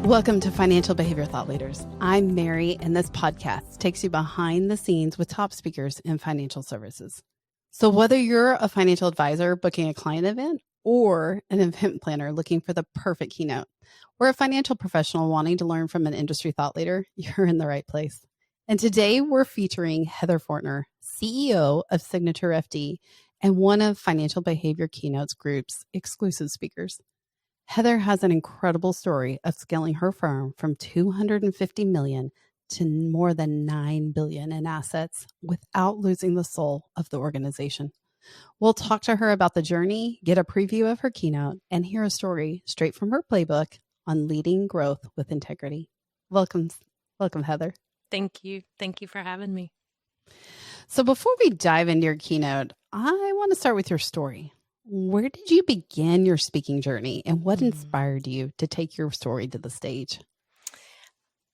Welcome to Financial Behavior Thought Leaders. I'm Mary, and this podcast takes you behind the scenes with top speakers in financial services. So whether you're a financial advisor booking a client event or an event planner looking for the perfect keynote, or a financial professional wanting to learn from an industry thought leader, you're in the right place. And today we're featuring Heather Fortner, CEO of SignatureFD and one of Financial Behavior Keynotes Group's exclusive speakers. Heather has an incredible story of scaling her firm from $250 million to more than $9 billion in assets without losing the soul of the organization. We'll talk to her about the journey, get a preview of her keynote, and hear a story straight from her playbook on leading growth with integrity. Welcome, Heather. Thank you. Thank you for having me. So before we dive into your keynote, I want to start with your story. Where did you begin your speaking journey, and what inspired you to take your story to the stage?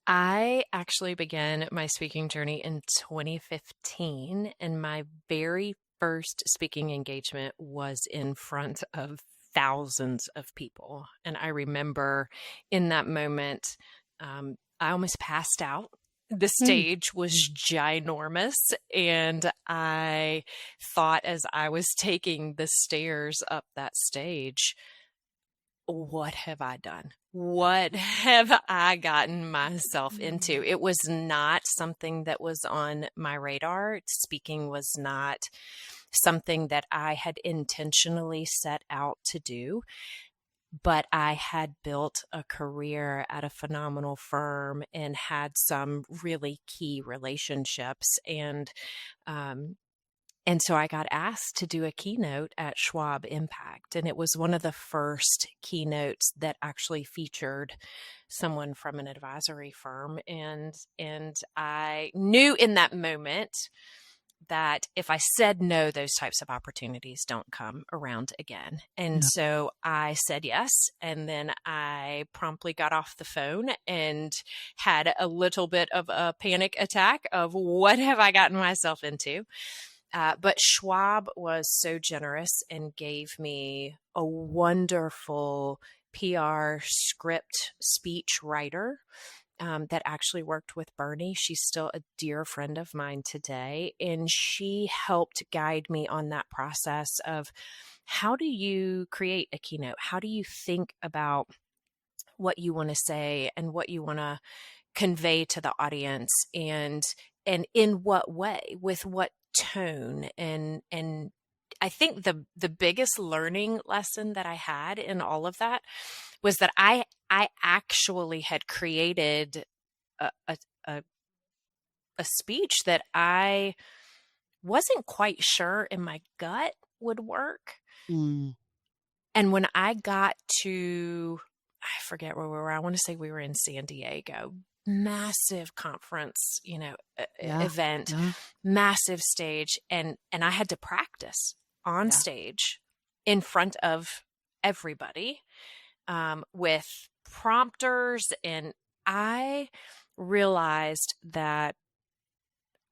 I actually began my speaking journey in 2015, and my very first speaking engagement was in front of thousands of people. And I remember in that moment, I almost passed out. The stage was ginormous, and I thought as I was taking the stairs up that stage, what have I done? What have I gotten myself into? It was not something that was on my radar. Speaking was not something that I had intentionally set out to do. But I had built a career at a phenomenal firm and had some really key relationships. And so I got asked to do a keynote at Schwab Impact. And it was one of the first keynotes that actually featured someone from an advisory firm. And I knew in that moment that if I said no, those types of opportunities don't come around again. And so I said yes. And then I promptly got off the phone and had a little bit of a panic attack of what have I gotten myself into? But Schwab was so generous and gave me a wonderful PR script speech writer that actually worked with Bernie. She's still a dear friend of mine today. And she helped guide me on that process of how do you create a keynote? How do you think about what you want to say and what you want to convey to the audience, and in what way, with what tone? And I think the biggest learning lesson that I had in all of that was that I actually had created a speech that I wasn't quite sure in my gut would work. And when I got to, I forget where we were, I want to say we were in San Diego, massive conference, event, massive stage. And I had to practice on stage in front of everybody with prompters. And I realized that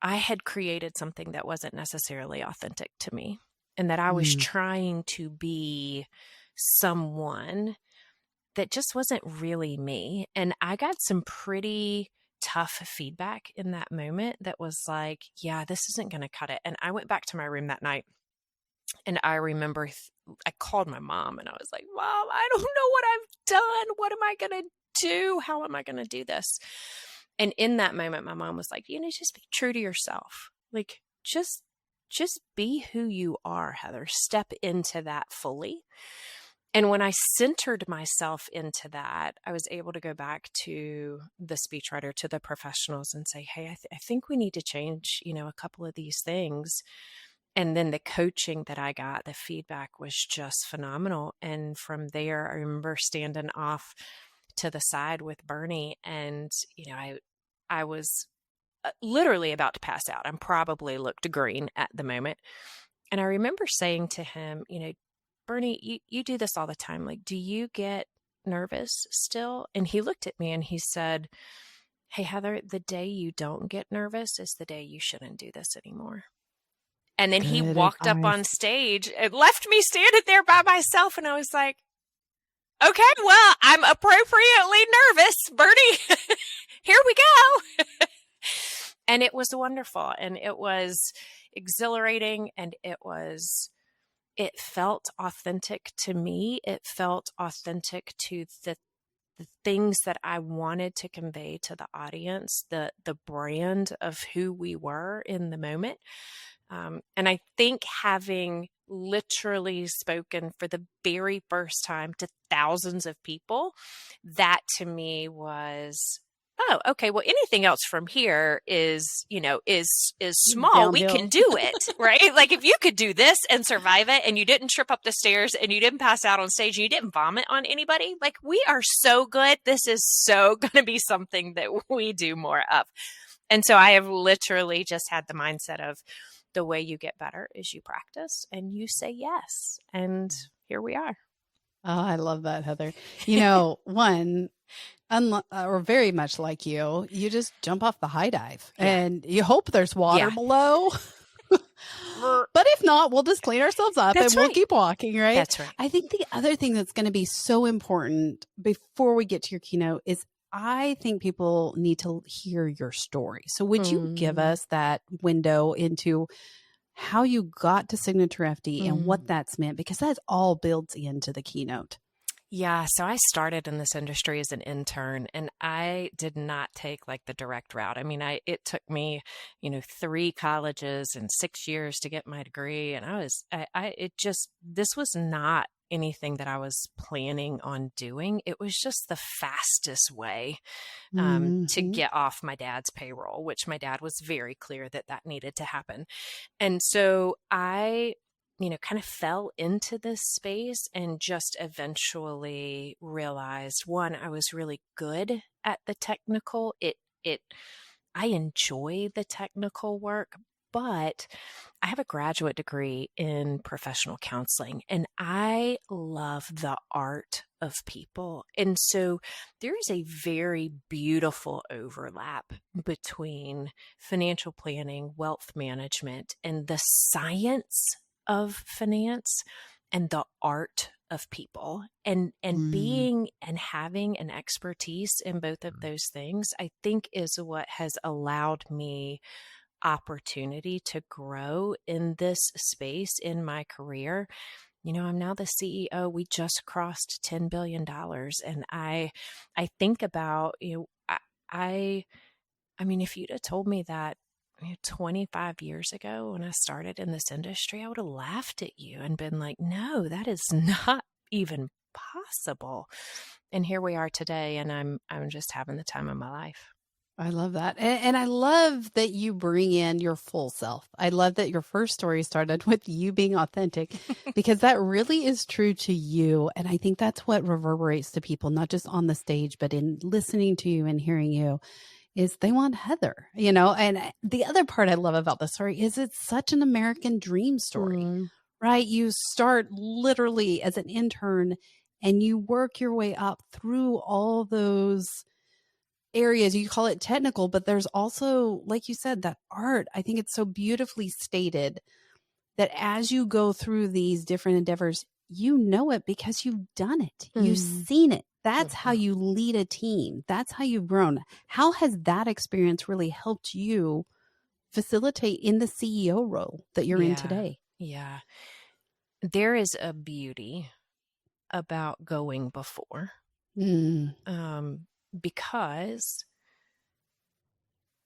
I had created something that wasn't necessarily authentic to me, and that I was trying to be someone that just wasn't really me. And I got some pretty tough feedback in that moment that was like, yeah, this isn't going to cut it. And I went back to my room that night, and I remember I called my mom and I was like, Mom, I don't know what I've done. What am I going to do? How am I going to do this? And in that moment, my mom was like, just be true to yourself. Like, just be who you are, Heather. Step into that fully. And when I centered myself into that, I was able to go back to the speechwriter, to the professionals, and say, hey, I think we need to change, a couple of these things. And then the coaching that I got, the feedback was just phenomenal. And from there, I remember standing off to the side with Bernie, and, I was literally about to pass out. I probably looked green at the moment. And I remember saying to him, Bernie, you do this all the time. Like, do you get nervous still? And he looked at me and he said, hey, Heather, the day you don't get nervous is the day you shouldn't do this anymore. And then he walked up on stage and left me standing there by myself. And I was like, Okay, well, I'm appropriately nervous, Bertie. Here we go. And it was wonderful, and it was exhilarating, and it felt authentic to me. It felt authentic to the things that I wanted to convey to the audience, the brand of who we were in the moment. And I think having literally spoken for the very first time to thousands of people, that to me was, oh, okay, well, anything else from here is small. We Downhill. can do it, right? Like if you could do this and survive it, and you didn't trip up the stairs, and you didn't pass out on stage, and you didn't vomit on anybody, like we are so good. This is so going to be something that we do more of. And so I have literally just had the mindset of, the way you get better is you practice and you say yes. And here we are. Oh, I love that, Heather. One, or very much like you just jump off the high dive and you hope there's water below. But if not, we'll just clean ourselves up and we'll keep walking, right? That's right. I think the other thing that's going to be so important before we get to your keynote is I think people need to hear your story. So would you give us that window into how you got to SignatureFD and what that's meant? Because that all builds into the keynote. Yeah. So I started in this industry as an intern, and I did not take like the direct route. I mean, it took me, 3 colleges and 6 years to get my degree. And this was not anything that I was planning on doing. It was just the fastest way to get off my dad's payroll, which my dad was very clear that needed to happen. And so I kind of fell into this space and just eventually realized, one, I was really good at the technical. I enjoy the technical work, but I have a graduate degree in professional counseling, and I love the art of people. And so there is a very beautiful overlap between financial planning, wealth management, and the science of finance and the art of people, and being and having an expertise in both of those things, I think is what has allowed me opportunity to grow in this space in my career. I'm now the CEO. We just crossed $10 billion. And I think about, I mean, if you'd have told me that 25 years ago when I started in this industry, I would have laughed at you and been like, no, that is not even possible. And here we are today, and I'm just having the time of my life. I love that. And I love that you bring in your full self. I love that your first story started with you being authentic, because that really is true to you. And I think that's what reverberates to people, not just on the stage, but in listening to you and hearing you, is they want Heather, And the other part I love about the story is it's such an American dream story, right? You start literally as an intern and you work your way up through all those areas. You call it technical, but there's also, like you said, that art. I think it's so beautifully stated that as you go through these different endeavors, you know it because you've done it. You've seen it. That's how you lead a team. That's how you've grown. How has that experience really helped you facilitate in the CEO role that you're in today? Yeah. There is a beauty about going before. Because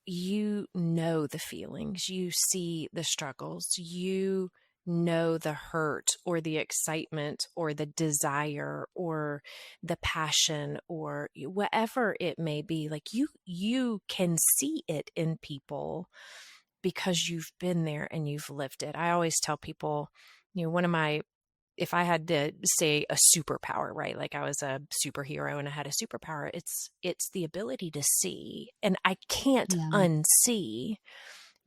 you know the feelings, you see the struggles, you know the hurt or the excitement or the desire or the passion or whatever it may be. Like you can see it in people because you've been there and you've lived it. I always tell people, if I had to say a superpower, right? Like I was a superhero and I had a superpower, it's the ability to see. And I can't unsee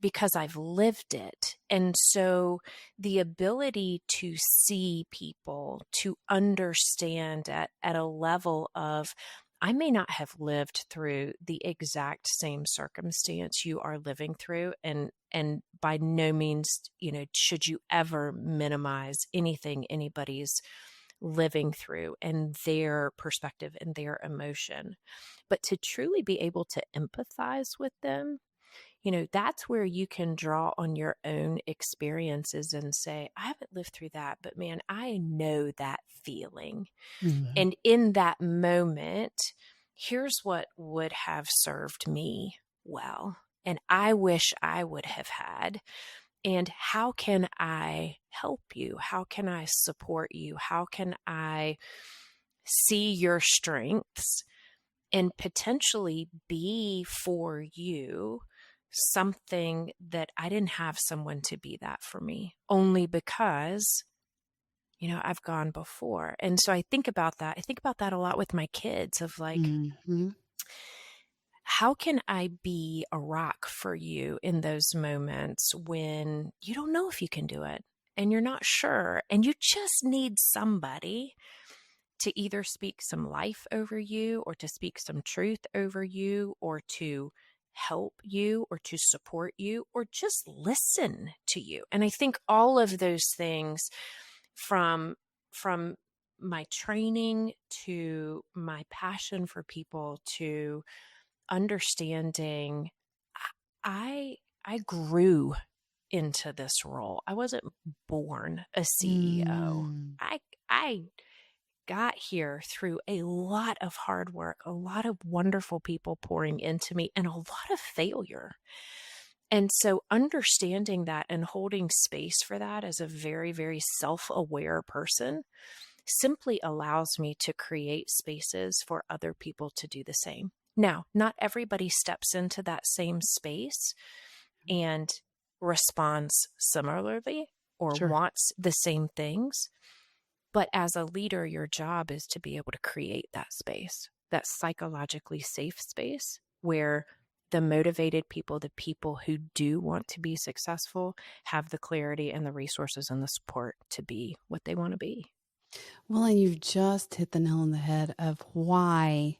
because I've lived it. And so the ability to see people, to understand at a level of, I may not have lived through the exact same circumstance you are living through. And by no means, should you ever minimize anything anybody's living through and their perspective and their emotion. But to truly be able to empathize with them, that's where you can draw on your own experiences and say, I haven't lived through that, but man, I know that feeling. Mm-hmm. And in that moment, here's what would have served me well, and I wish I would have had. And how can I help you? How can I support you? How can I see your strengths and potentially be for you something that I didn't have someone to be that for me, only because I've gone before. And so I think about that. I think about that a lot with my kids of like, Mm-hmm. how can I be a rock for you in those moments when you don't know if you can do it and you're not sure and you just need somebody to either speak some life over you or to speak some truth over you or to help you or to support you or just listen to you. And I think all of those things from my training to my passion for people to understanding I grew into this role. I wasn't born a CEO. Mm. I got here through a lot of hard work, a lot of wonderful people pouring into me, and a lot of failure. And so understanding that and holding space for that as a very, very self-aware person simply allows me to create spaces for other people to do the same. Now, not everybody steps into that same space and responds similarly or Sure. wants the same things. But as a leader, your job is to be able to create that space, that psychologically safe space where the motivated people, the people who do want to be successful, have the clarity and the resources and the support to be what they want to be. Well, and you've just hit the nail on the head of why,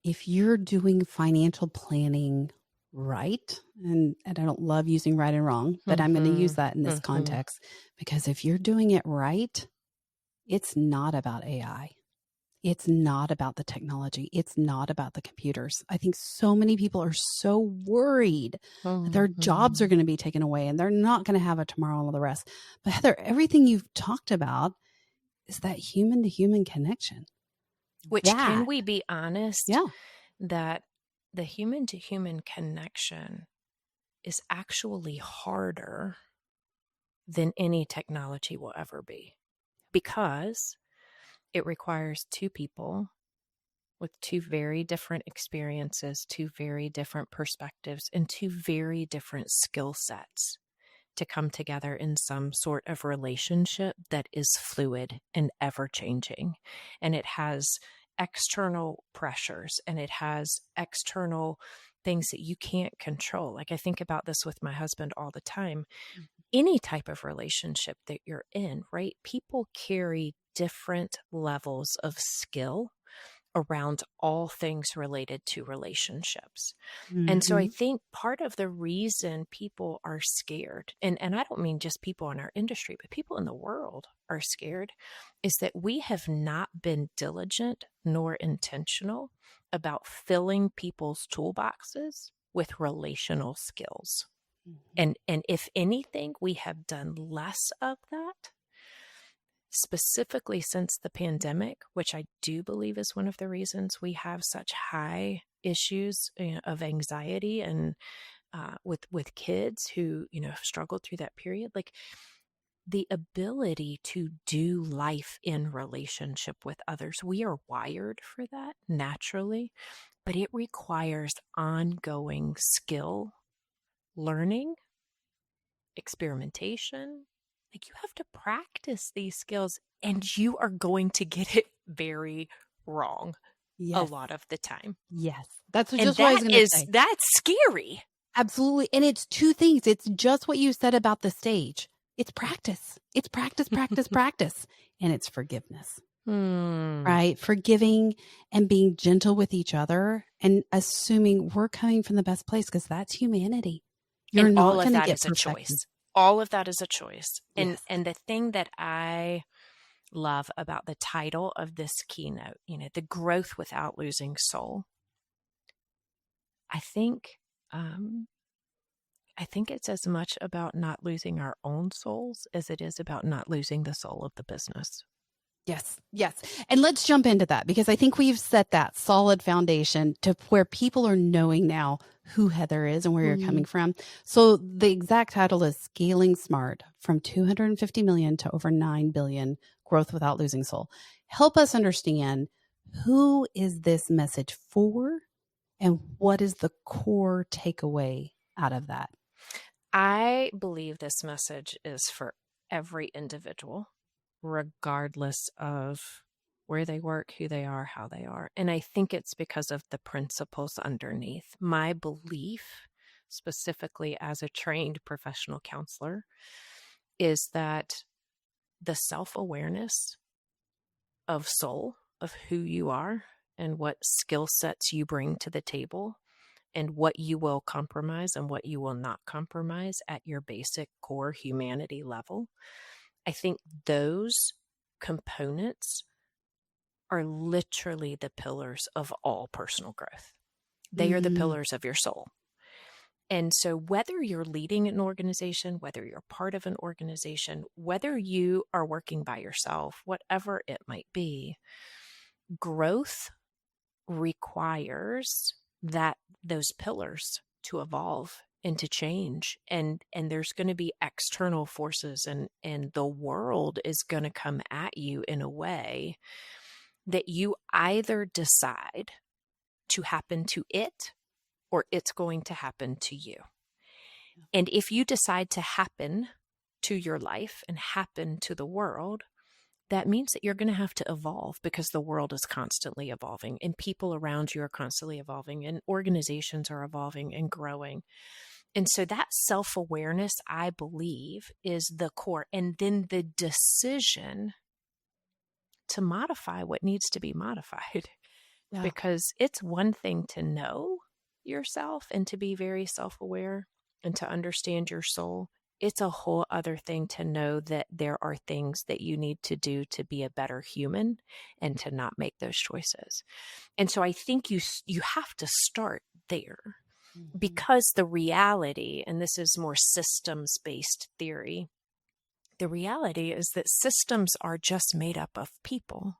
if you're doing financial planning right, and I don't love using right and wrong, but I'm going to use that in this context, because if you're doing it right, it's not about AI. It's not about the technology. It's not about the computers. I think so many people are so worried that their jobs are going to be taken away and they're not going to have a tomorrow and all the rest. But Heather, everything you've talked about is that human to human connection. Can we be honest? Yeah. That the human to human connection is actually harder than any technology will ever be, because it requires two people with two very different experiences, two very different perspectives, and two very different skill sets to come together in some sort of relationship that is fluid and ever changing. And it has external pressures and it has external things that you can't control. Like I think about this with my husband all the time. Any type of relationship that you're in, right? People carry different levels of skill around all things related to relationships. Mm-hmm. And so I think part of the reason people are scared, and I don't mean just people in our industry, but people in the world are scared, is that we have not been diligent nor intentional about filling people's toolboxes with relational skills. And if anything, we have done less of that, specifically since the pandemic, which I do believe is one of the reasons we have such high issues of anxiety and with kids who have struggled through that period. Like the ability to do life in relationship with others, we are wired for that naturally, but it requires ongoing skill, learning, experimentation. Like you have to practice these skills and you are going to get it very wrong a lot of the time. Yes. That's just what I was going to say. That's scary. Absolutely. And it's two things. It's just what you said about the stage. It's practice. It's practice, practice, practice. And it's forgiveness, right? Forgiving and being gentle with each other and assuming we're coming from the best place, because that's humanity. You're not going to get perfection. All of that is a choice. And Yes. and the thing that I love about the title of this keynote, the growth without losing soul. I think it's as much about not losing our own souls as it is about not losing the soul of the business. Yes. Yes. And let's jump into that, because I think we've set that solid foundation to where people are knowing now who Heather is and where you're coming from. So the exact title is Scaling Smart from 250 million to over 9 billion, growth without losing soul. Help us understand, who is this message for and what is the core takeaway out of that? I believe this message is for every individual, regardless of where they work, who they are, how they are. And I think it's because of the principles underneath. My belief, specifically as a trained professional counselor, is that the self-awareness of soul, of who you are and what skill sets you bring to the table, and what you will compromise and what you will not compromise at your basic core humanity level. I think those components are literally the pillars of all personal growth. They are the pillars of your soul. And so whether you're leading an organization, whether you're part of an organization, whether you are working by yourself, whatever it might be, growth requires that those pillars to evolve and to change. And there's going to be external forces, and the world is going to come at you in a way that you either decide to happen to it or it's going to happen to you. And if you decide to happen to your life and happen to the world, that means that you're going to have to evolve, because the world is constantly evolving and people around you are constantly evolving and organizations are evolving and growing. And so that self-awareness, I believe, is the core. And then the decision to modify what needs to be modified. Yeah. Because it's one thing to know yourself and to be very self-aware and to understand your soul. It's a whole other thing to know that there are things that you need to do to be a better human and to not make those choices. And so I think you have to start there, because the reality, and this is more systems-based theory, the reality is that systems are just made up of people.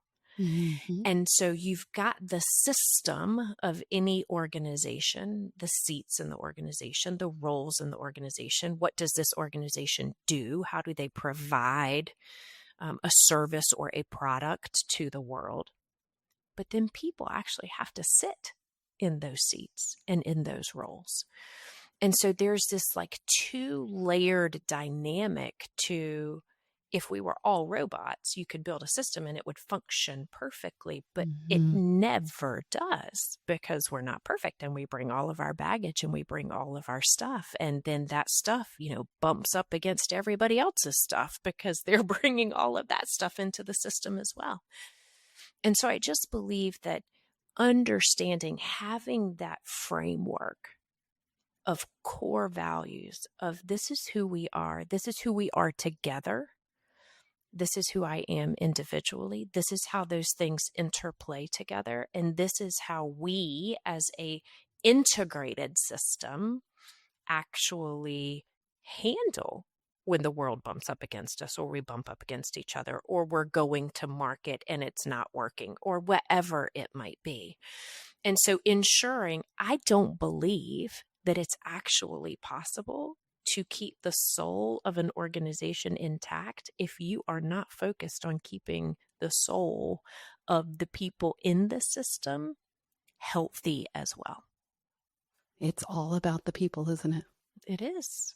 And so you've got the system of any organization, the seats in the organization, the roles in the organization. What does this organization do? How do they provide a service or a product to the world? But then people actually have to sit in those seats and in those roles. And so there's this like two-layered dynamic to, if we were all robots, you could build a system and it would function perfectly, but it never does, because we're not perfect and we bring all of our baggage and we bring all of our stuff. And then that stuff, bumps up against everybody else's stuff because they're bringing all of that stuff into the system as well. And so I just believe that understanding, having that framework of core values of this is who we are together, this is who I am individually, this is how those things interplay together, and this is how we as a integrated system actually handle when the world bumps up against us, or we bump up against each other, or we're going to market and it's not working, or whatever it might be. And so ensuring, I don't believe that it's actually possible to keep the soul of an organization intact if you are not focused on keeping the soul of the people in the system healthy as well. It's all about the people, isn't it? It is.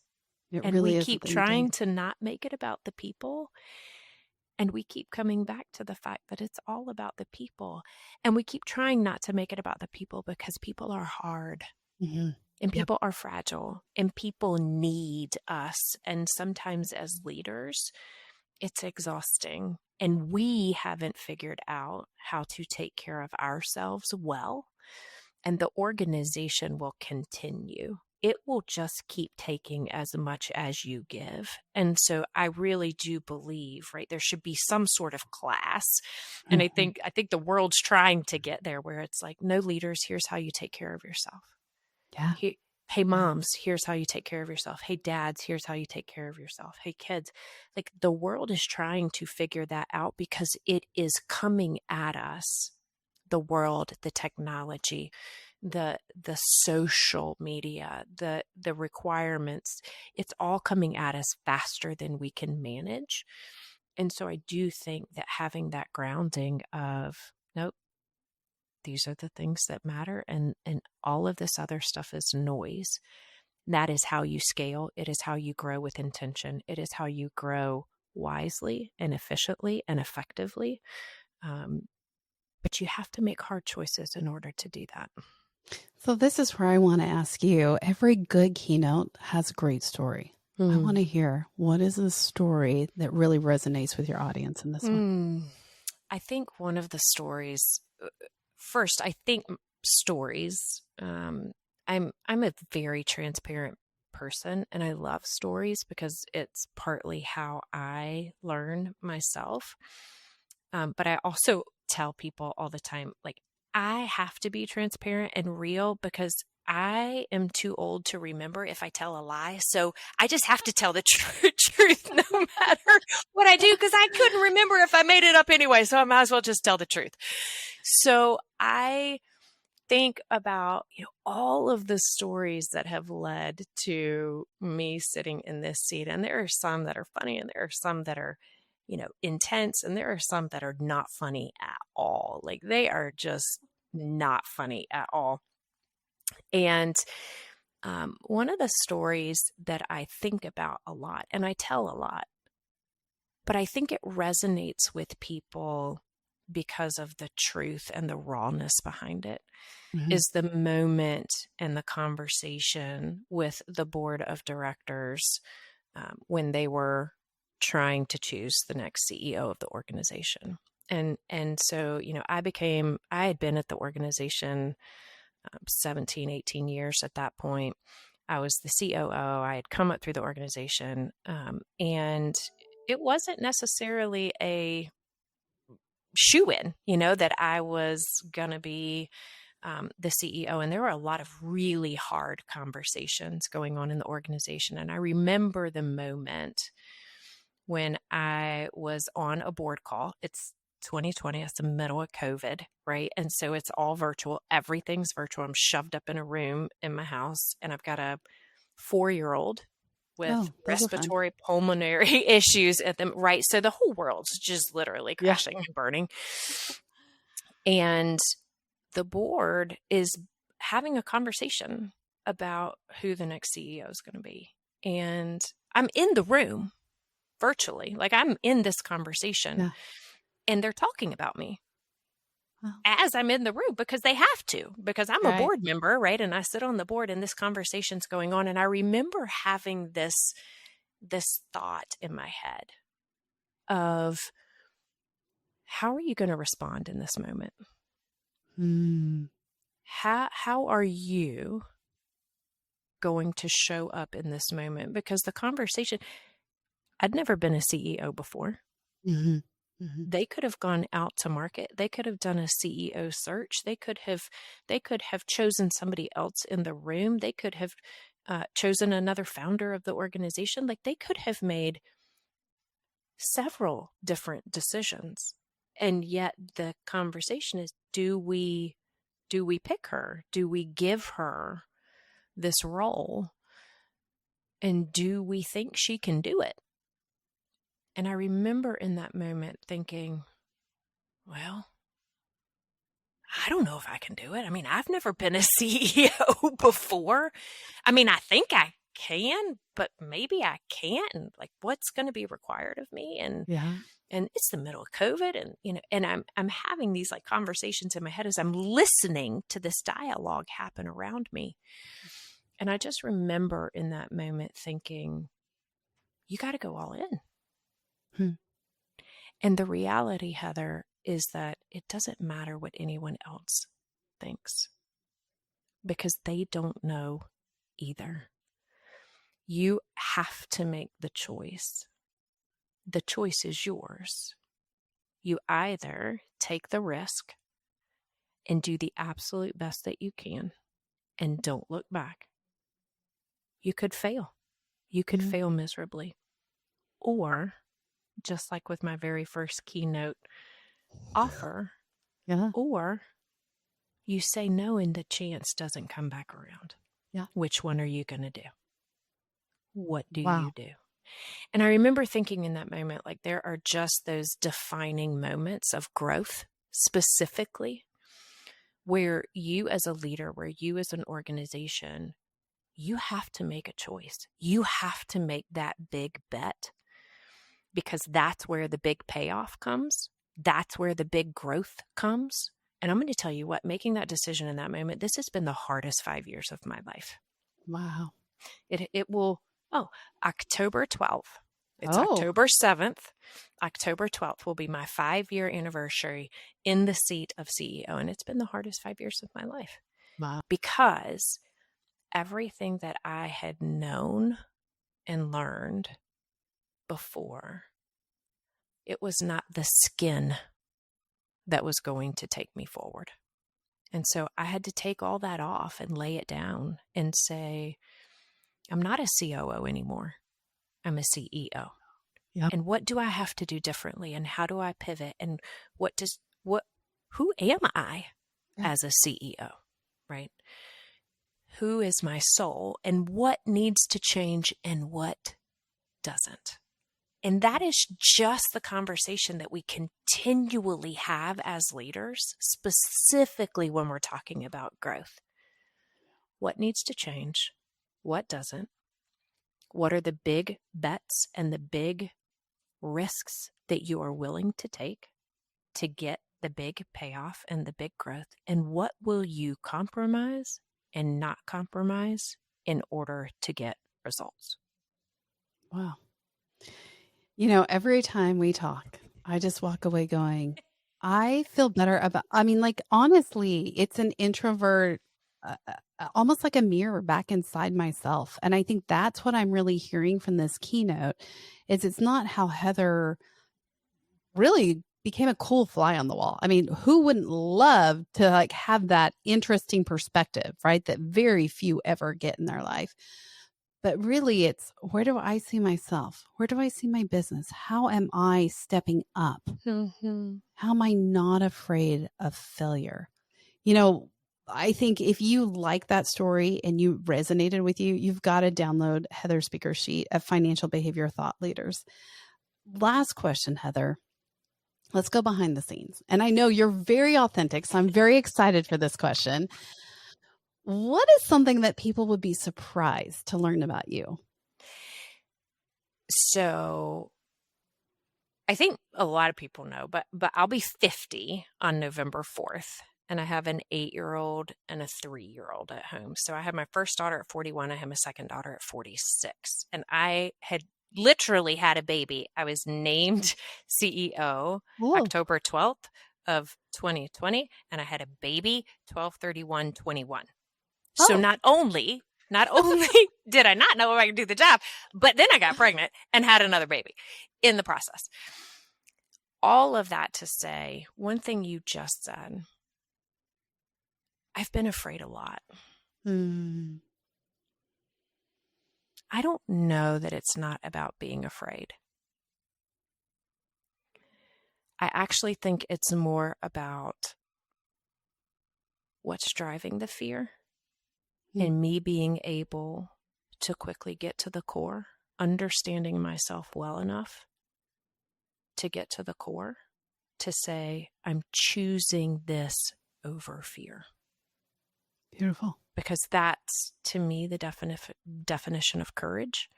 It and really we is keep trying to not make it about the people. And we keep coming back to the fact that it's all about the people. And we keep trying not to make it about the people because people are hard. And people are fragile, and people need us. And sometimes as leaders, it's exhausting. And we haven't figured out how to take care of ourselves well. And the organization will continue it will just keep taking as much as you give. And so I really do believe, right, there should be some sort of class. And I think the world's trying to get there where it's like, no, leaders, here's how you take care of yourself. Yeah. Hey, moms, here's how you take care of yourself. Hey, dads, here's how you take care of yourself. Hey, kids, like the world is trying to figure that out because it is coming at us. The world, the technology, the social media, the requirements, it's all coming at us faster than we can manage. And so I do think that having that grounding of, nope, these are the things that matter, and all of this other stuff is noise. That is how you scale. It is how you grow with intention. It is how you grow wisely and efficiently and effectively. But you have to make hard choices in order to do that. So this is where I want to ask you, every good keynote has a great story. I want to hear, what is the story that really resonates with your audience in this one? I think one of the stories, first, I think stories, I'm a very transparent person, and I love stories because it's partly how I learn myself. But I also tell people all the time, like, I have to be transparent and real because I am too old to remember if I tell a lie. So I just have to tell the truth no matter what I do, because I couldn't remember if I made it up anyway. So I might as well just tell the truth. So I think about, all of the stories that have led to me sitting in this seat. And there are some that are funny, and there are some that are, intense, and there are some that are not funny at all. Like, they are just not funny at all. And one of the stories that I think about a lot, and I tell a lot, but I think it resonates with people because of the truth and the rawness behind it, is the moment and the conversation with the board of directors when they were trying to choose the next CEO of the organization. And so, I had been at the organization 17, 18 years at that point. I was the COO. I had come up through the organization, and it wasn't necessarily a shoo-in, that I was going to be the CEO. And there were a lot of really hard conversations going on in the organization. And I remember the moment when I was on a board call. It's 2020, it's the middle of COVID, right? And so it's all virtual. Everything's virtual. I'm shoved up in a room in my house, and I've got a 4-year-old with respiratory pulmonary issues at them, right? So the whole world's just literally crashing and burning. And the board is having a conversation about who the next CEO is going to be. And I'm in the room virtually, like I'm in this conversation, and they're talking about me as I'm in the room because they have to, because I'm a board member, right? And I sit on the board, and this conversation's going on. And I remember having this thought in my head of, how are you going to respond in this moment? How are you going to show up in this moment? Because the conversation, I'd never been a CEO before. They could have gone out to market. They could have done a CEO search. They could have chosen somebody else in the room. They could have chosen another founder of the organization. Like, they could have made several different decisions. And yet the conversation is, do we pick her? Do we give her this role? And do we think she can do it? And I remember in that moment thinking, well, I don't know if I can do it. I mean, I've never been a CEO before. I mean, I think I can, but maybe I can't. And like, what's going to be required of me? And it's the middle of COVID, and I'm having these like conversations in my head as I'm listening to this dialogue happen around me. And I just remember in that moment thinking, you got to go all in. And the reality, Heather, is that it doesn't matter what anyone else thinks, because they don't know either. You have to make the choice. The choice is yours. You either take the risk and do the absolute best that you can and don't look back. You could fail. You could fail miserably. Or, just like with my very first keynote offer, or you say no and the chance doesn't come back around. Yeah. Which one are you going to do? What do you do? And I remember thinking in that moment, like, there are just those defining moments of growth, specifically, where you as a leader, where you as an organization, you have to make a choice. You have to make that big bet, because that's where the big payoff comes. That's where the big growth comes. And I'm going to tell you what, making that decision in that moment, this has been the hardest 5 years of my life. Wow. It will, October 12th. It's October 7th. October 12th will be my 5-year anniversary in the seat of CEO. And it's been the hardest 5 years of my life. Wow. Because everything that I had known and learned before, it was not the skin that was going to take me forward. And so I had to take all that off and lay it down and say, I'm not a COO anymore. I'm a CEO. Yep. And what do I have to do differently? And how do I pivot? And who am I as a CEO, right? Who is my soul, and what needs to change and what doesn't? And that is just the conversation that we continually have as leaders, specifically when we're talking about growth. What needs to change? What doesn't? What are the big bets and the big risks that you are willing to take to get the big payoff and the big growth? And what will you compromise and not compromise in order to get results? Wow. You know, every time we talk, I just walk away going, I feel better about, honestly, it's an introvert, almost like a mirror back inside myself. And I think that's what I'm really hearing from this keynote is it's not how Heather really became a cool fly on the wall. I mean, who wouldn't love to have that interesting perspective, right? That very few ever get in their life. But really, it's where do I see myself? Where do I see my business? How am I stepping up? Mm-hmm. How am I not afraid of failure? You know, I think if you like that story and you resonated with you, you've got to download Heather's speaker sheet of Financial Behavior Thought Leaders. Last question, Heather. Let's go behind the scenes. And I know you're very authentic, so I'm very excited for this question. What is something that people would be surprised to learn about you? So I think a lot of people know, but I'll be 50 on November 4th, and I have an 8-year-old and a 3-year-old at home. So I had my first daughter at 41. I had my second daughter at 46. And I had literally had a baby. I was named CEO October 12th of 2020, and I had a baby 12/31/21. So not only did I not know if I could do the job, but then I got pregnant and had another baby in the process. All of that to say, one thing you just said, I've been afraid a lot. I don't know that it's not about being afraid. I actually think it's more about what's driving the fear. And me being able to quickly get to the core, understanding myself well enough to get to the core, to say, I'm choosing this over fear. Beautiful. Because that's, to me, the definition of courage.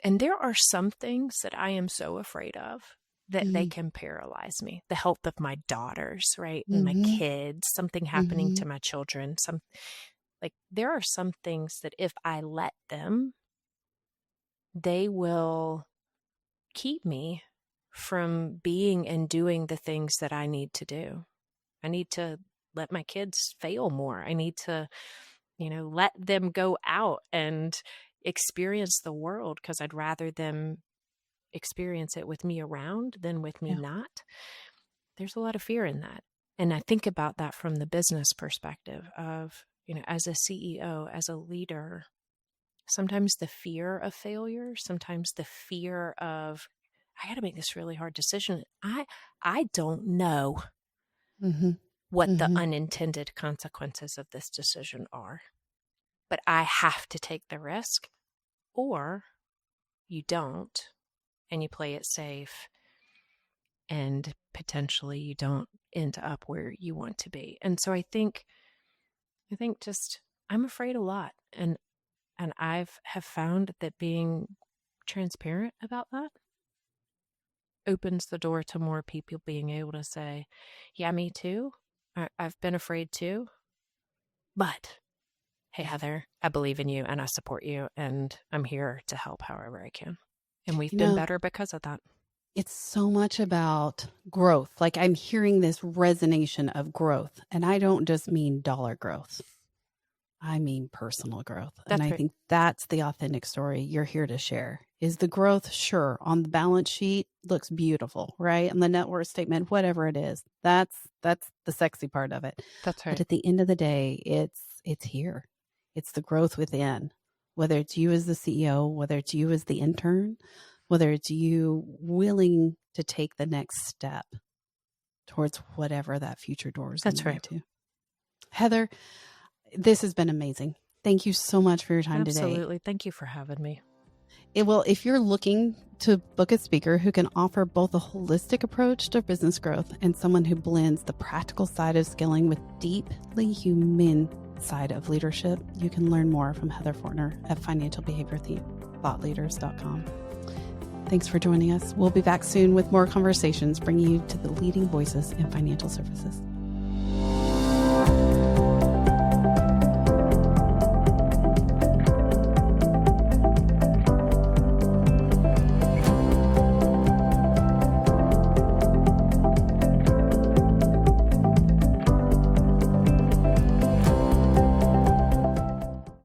And there are some things that I am so afraid of that they can paralyze me. The health of my daughters, right? And my kids, something happening to my children. There are some things that if I let them, they will keep me from being and doing the things that I need to do. I need to let my kids fail more. I need to let them go out and experience the world, because I'd rather them experience it with me around than with me not. There's a lot of fear in that. And I think about that from the business perspective of, as a CEO, as a leader, sometimes the fear of failure, sometimes the fear of, I got to make this really hard decision. I don't know what the unintended consequences of this decision are, but I have to take the risk, or you don't, and you play it safe, and potentially you don't end up where you want to be. And so I think just, I'm afraid a lot. And have found that being transparent about that opens the door to more people being able to say, yeah, me too. I've been afraid too. But hey, Heather, I believe in you and I support you, and I'm here to help however I can. And we've been better because of that. It's so much about growth. Like, I'm hearing this resonation of growth, and I don't just mean dollar growth. I mean personal growth. And I think that's the authentic story you're here to share. Is the growth, sure, on the balance sheet looks beautiful, right? On the net worth statement, whatever it is, that's the sexy part of it. That's right. But at the end of the day, it's here. It's the growth within, whether it's you as the CEO, whether it's you as the intern, whether it's you willing to take the next step towards whatever that future door is. That's right. To. Heather, this has been amazing. Thank you so much for your time today. Absolutely. Thank you for having me. If you're looking to book a speaker who can offer both a holistic approach to business growth and someone who blends the practical side of scaling with deeply human side of leadership, you can learn more from Heather Fortner at financialbehaviorthoughtleaders.com. Thanks for joining us. We'll be back soon with more conversations, bringing you to the leading voices in financial services.